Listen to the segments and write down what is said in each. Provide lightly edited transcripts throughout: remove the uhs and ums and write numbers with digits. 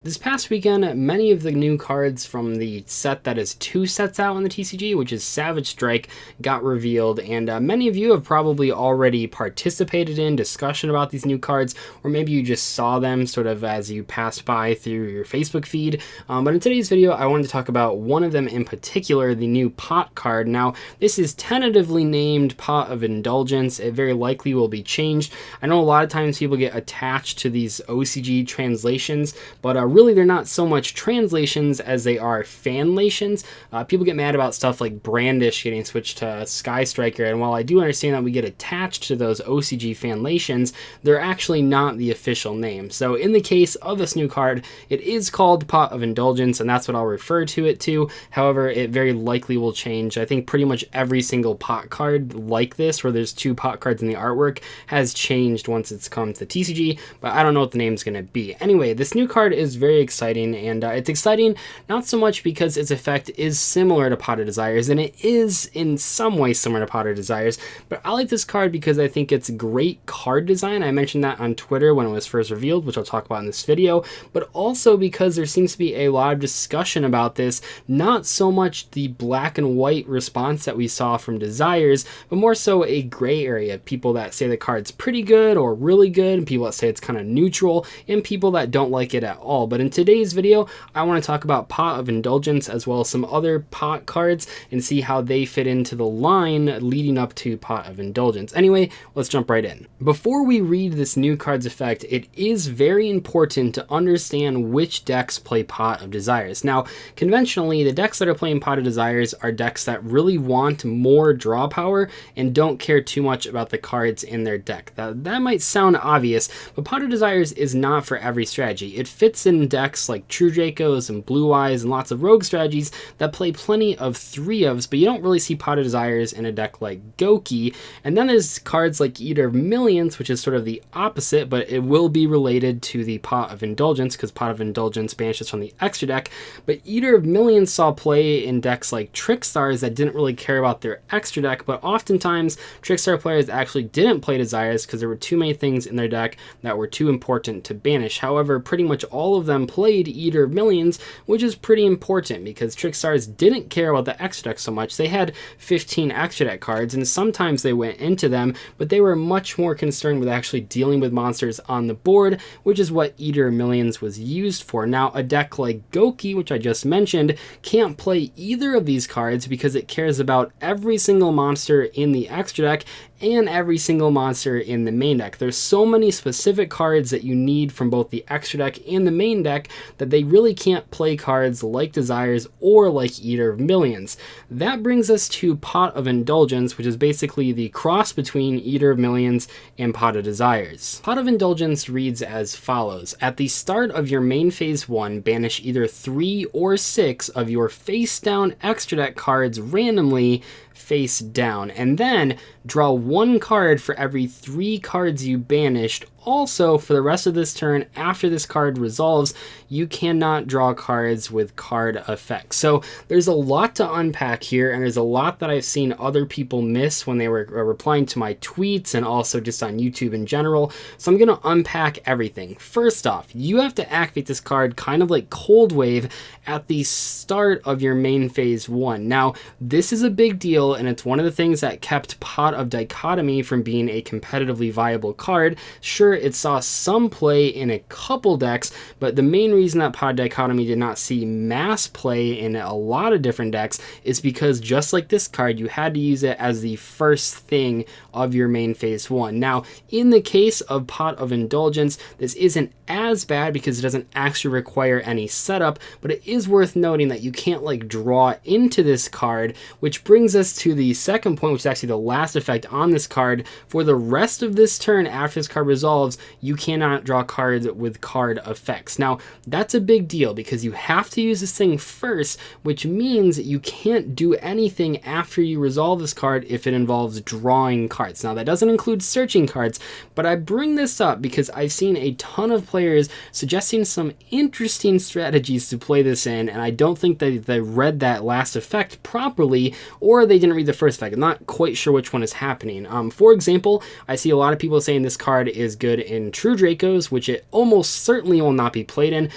This past weekend, many of the new cards from the set that is 2 sets out in the TCG, which is Savage Strike, got revealed, and many of you have probably already participated in discussion about these new cards, or maybe you just saw them sort of as you passed by through your Facebook feed. But in today's video, I wanted to talk about one of them in particular, the new Pot card. Now, this is tentatively named Pot of Indulgence. It very likely will be changed. I know a lot of times people get attached to these OCG translations, but really they're not so much translations as they are fanlations. People get mad about stuff like Brandish getting switched to Sky Striker, and while I do understand that we get attached to those OCG fanlations, they're actually not the official name. So in the case of this new card, it is called Pot of Indulgence, and that's what I'll refer to it to. However, it very likely will change. I think pretty much every single Pot card like this, where there's 2 Pot cards in the artwork, has changed once it's come to TCG, but I don't know what the name's going to be. Anyway, this new card is very exciting, and it's exciting not so much because its effect is similar to Pot of Desires, and it is in some way similar to Pot of Desires, but I like this card because I think it's great card design. I mentioned that on Twitter when it was first revealed, which I'll talk about in this video, but also because there seems to be a lot of discussion about this, not so much the black and white response that we saw from Desires, but more so a gray area. People that say the card's pretty good or really good, and people that say it's kind of neutral, and people that don't like it at all. But in today's video, I want to talk about Pot of Indulgence as well as some other Pot cards and see how they fit into the line leading up to Pot of Indulgence. Anyway, let's jump right in. Before we read this new card's effect, it is very important to understand which decks play Pot of Desires. Now, conventionally, the decks that are playing Pot of Desires are decks that really want more draw power and don't care too much about the cards in their deck. That might sound obvious, but Pot of Desires is not for every strategy. It fits in decks like True Dracos and Blue Eyes and lots of rogue strategies that play plenty of 3-ofs, but you don't really see Pot of Desires in a deck like Goki. And then there's cards like Eater of Millions, which is sort of the opposite, but it will be related to the Pot of Indulgence because Pot of Indulgence banishes from the extra deck. But Eater of Millions saw play in decks like Trickstars that didn't really care about their extra deck, but oftentimes Trickstar players actually didn't play Desires because there were too many things in their deck that were too important to banish. However, pretty much all of them played Eater of Millions, which is pretty important because Trickstars didn't care about the extra deck so much. They had 15 extra deck cards, and sometimes they went into them, but they were much more concerned with actually dealing with monsters on the board, which is what Eater of Millions was used for. Now, a deck like Goki, which I just mentioned, can't play either of these cards because it cares about every single monster in the extra deck and every single monster in the main deck. There's so many specific cards that you need from both the extra deck and the main deck that they really can't play cards like Desires or like Eater of Millions. That brings us to Pot of Indulgence, which is basically the cross between Eater of Millions and Pot of Desires. Pot of Indulgence reads as follows. At the start of your main phase 1, banish either 3 or 6 of your face down extra deck cards randomly face down, and then draw 1 card for every 3 cards you banished. Also, for the rest of this turn, after this card resolves, you cannot draw cards with card effects. So there's a lot to unpack here, and there's a lot that I've seen other people miss when they were replying to my tweets and also just on YouTube in general. So I'm going to unpack everything. First off, you have to activate this card kind of like Cold Wave at the start of your main phase 1. Now, this is a big deal, and it's one of the things that kept Pot of Dichotomy from being a competitively viable card. Sure, it saw some play in a couple decks, but the main reason that Pot of Dichotomy did not see mass play in a lot of different decks is because just like this card, you had to use it as the first thing of your main phase 1. Now, in the case of Pot of Indulgence, this isn't as bad because it doesn't actually require any setup, but it is worth noting that you can't like draw into this card, which brings us to the second point, which is actually the last effect on this card. For the rest of this turn after this card resolves, you cannot draw cards with card effects. Now, that's a big deal because you have to use this thing first, which means you can't do anything after you resolve this card if it involves drawing cards. Now, that doesn't include searching cards, but I bring this up because I've seen a ton of players players suggesting some interesting strategies to play this in, and I don't think that they read that last effect properly, or they didn't read the first effect. I'm not quite sure which one is happening. For example, I see a lot of people saying this card is good in True Dracos, which it almost certainly will not be played in.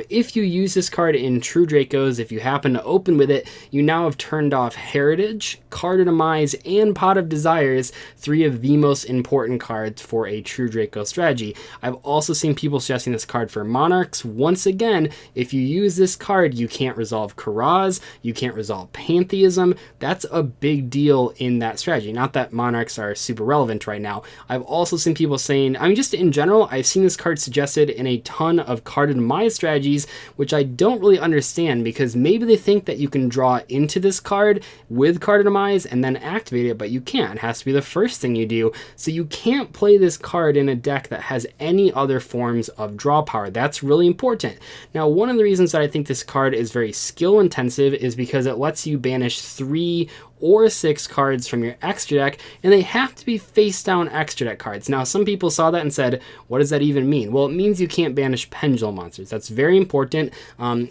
If you use this card in True Dracos, if you happen to open with it, you now have turned off Heritage, Card of Demise, and Pot of Desires, three of the most important cards for a True Draco strategy. I've also seen people suggesting this card for Monarchs. Once again, if you use this card, you can't resolve Karaz, you can't resolve Pantheism. That's a big deal in that strategy. Not that Monarchs are super relevant right now. I've also seen people saying, I mean, just in general, I've seen this card suggested in a ton of Card of Demise strategies, which I don't really understand, because maybe they think that you can draw into this card with Card of Demise and then activate it, but you can't. It has to be the first thing you do. So you can't play this card in a deck that has any other forms of draw power. That's really important. Now, one of the reasons that I think this card is very skill intensive is because it lets you banish 3 or 6 cards from your extra deck, and they have to be face down extra deck cards. Now, some people saw that and said, what does that even mean? Well, it means you can't banish Pendulum monsters. That's very important.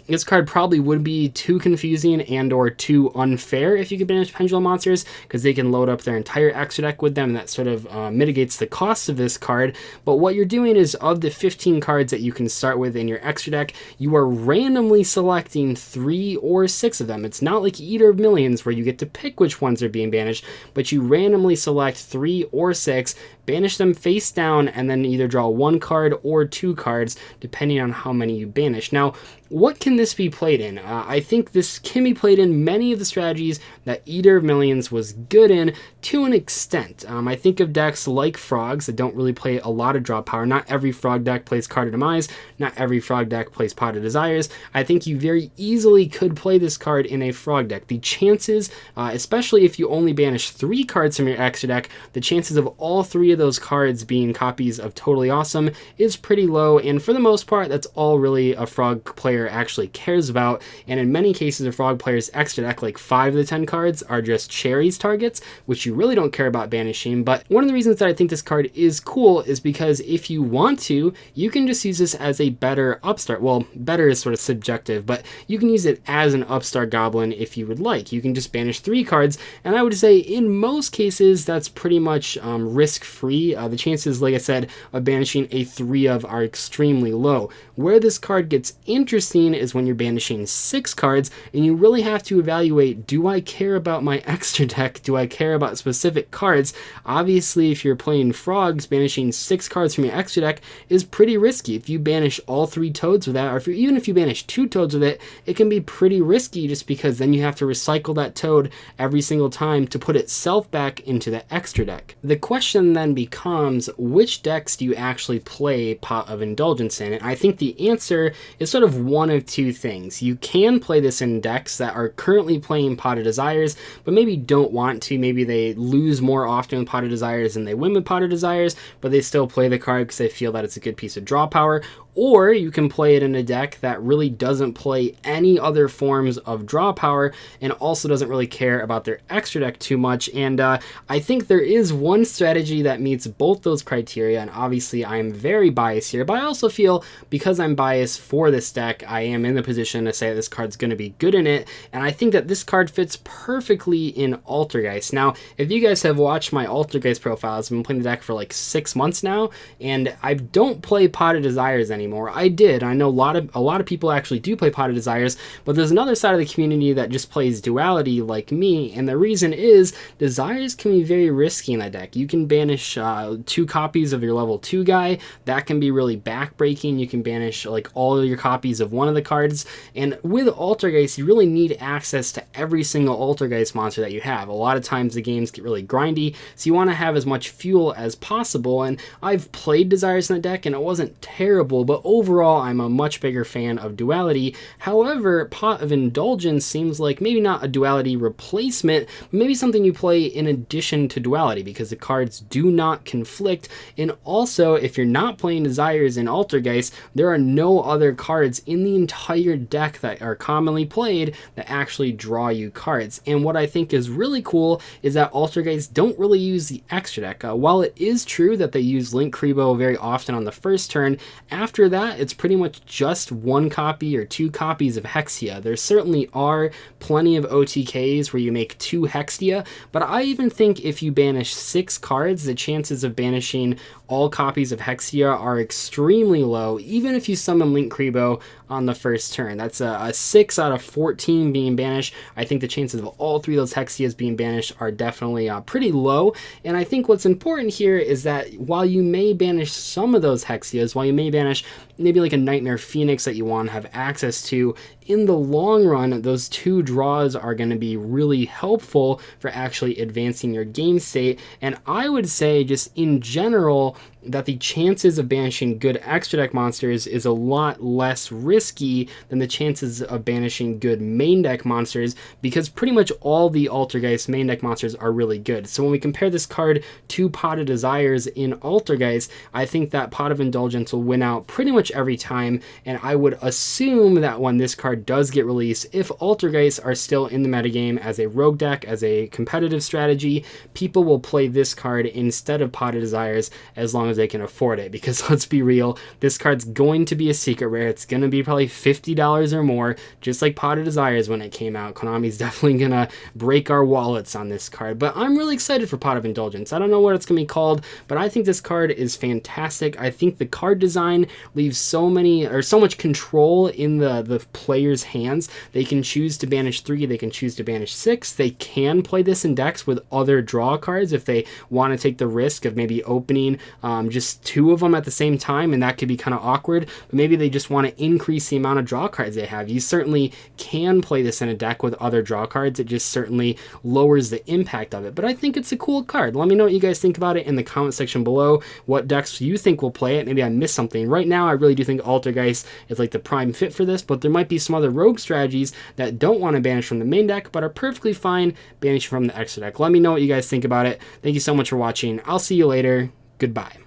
This card probably would be too confusing and or too unfair if you could banish Pendulum monsters, because they can load up their entire extra deck with them, and that sort of mitigates the cost of this card. But what you're doing is, of the 15 cards that you can start with in your extra deck, you are randomly selecting 3 or 6 of them. It's not like Eater of Millions where you get to pick which ones are being banished, but you randomly select 3 or 6, banish them face down, and then either draw 1 card or 2 cards, depending on how many you banish. Now, what can this be played in? I think this can be played in many of the strategies that Eater of Millions was good in to an extent. I think of decks like Frogs that don't really play a lot of draw power. Not every Frog deck plays Card of Demise. Not every Frog deck plays Pot of Desires. I think you very easily could play this card in a Frog deck. The chances, especially if you only banish 3 cards from your extra deck, the chances of all 3 of those cards being copies of Totally Awesome is pretty low, and for the most part, that's all really a Frog player actually cares about. And in many cases, a Frog player's extra deck, like 5 of the 10 cards are just cherries targets, which you really don't care about banishing. But one of the reasons that I think this card is cool is because if you want to, you can just use this as a better upstart. Well, better is sort of subjective, but you can use it as an upstart goblin if you would like. You can just banish 3 cards, and I would say in most cases that's pretty much risk-free. The chances, like I said, of banishing a 3 of are extremely low. Where this card gets interesting is when you're banishing 6 cards, and you really have to evaluate, do I care about my extra deck? Do I care about specific cards? Obviously, if you're playing Frogs, banishing 6 cards from your extra deck is pretty risky. If you banish all 3 Toads with that, or even if you banish 2 Toads with it, it can be pretty risky, just because then you have to recycle that Toad every single time to put itself back into the extra deck. The question then becomes, which decks do you actually play Pot of Indulgence in? And I think the answer is sort of one of 2 things. You can play this in decks that are currently playing Pot of Desires, but maybe don't want to. Maybe they lose more often with Pot of Desires than they win with Pot of Desires, but they still play the card because they feel that it's a good piece of draw power. Or you can play it in a deck that really doesn't play any other forms of draw power and also doesn't really care about their extra deck too much. And I think there is one strategy that meets both those criteria, and obviously I am very biased here, but I also feel because I'm biased for this deck, I am in the position to say that this card's going to be good in it, and I think that this card fits perfectly in Altergeist. Now, if you guys have watched my Altergeist profiles, I've been playing the deck for like 6 months now, and I don't play Pot of Desires anymore. I did. I know a lot of people actually do play Pot of Desires, but there's another side of the community that just plays Duality like me, and the reason is Desires can be very risky in that deck. You can banish 2 copies of your level 2 guy. That can be really backbreaking. You can banish like all of your copies of one of the cards, and with Altergeist, you really need access to every single Altergeist monster that you have. A lot of times the games get really grindy, so you want to have as much fuel as possible, and I've played Desires in the deck, and it wasn't terrible, but overall I'm a much bigger fan of Duality. However, Pot of Indulgence seems like maybe not a Duality replacement, but maybe something you play in addition to Duality, because the cards do not conflict, and also if you're not playing Desires in Altergeist, there are no other cards in the entire deck that are commonly played that actually draw you cards. And what I think is really cool is that Altergeist don't really use the extra deck. While it is true that they use Link Kribo very often on the first turn, after after that, it's pretty much just 1 copy or 2 copies of Hexia. There certainly are plenty of OTKs where you make 2 Hexia, but I even think if you banish 6 cards, the chances of banishing all copies of Hexia are extremely low, even if you summon Link Kribo on the first turn. That's a 6 out of 14 being banished. I think the chances of all 3 of those Hexias being banished are definitely pretty low, and I think what's important here is that while you may banish some of those Hexias, while you may banish maybe like a Nightmare Phoenix that you want to have access to, in the long run, those 2 draws are going to be really helpful for actually advancing your game state. And I would say just in general that the chances of banishing good extra deck monsters is a lot less risky than the chances of banishing good main deck monsters, because pretty much all the Altergeist main deck monsters are really good. So when we compare this card to Pot of Desires in Altergeist, I think that Pot of Indulgence will win out pretty much every time, and I would assume that when this card does get released, if Altergeists are still in the metagame as a rogue deck, as a competitive strategy, people will play this card instead of Pot of Desires as long as they can afford it, because let's be real, this card's going to be a secret rare. It's going to be probably $50 or more, just like Pot of Desires when it came out. Konami's definitely going to break our wallets on this card, but I'm really excited for Pot of Indulgence. I don't know what it's going to be called, but I think this card is fantastic. I think the card design leaves so much control in the player's hands. They can choose to banish 3, they can choose to banish 6, they can play this in decks with other draw cards if they want to take the risk of maybe opening just 2 of them at the same time, and that could be kind of awkward, but maybe they just want to increase the amount of draw cards they have. You certainly can play this in a deck with other draw cards. It just certainly lowers the impact of it, but I think it's a cool card. Let me know what you guys think about it in the comment section below, what decks you think will play it. Maybe I missed something. Right now I really do think Altergeist is like the prime fit for this, but there might be some other rogue strategies that don't want to banish from the main deck but are perfectly fine banishing from the extra deck. Let me know what you guys think about it. Thank you so much for watching. I'll see you later. Goodbye.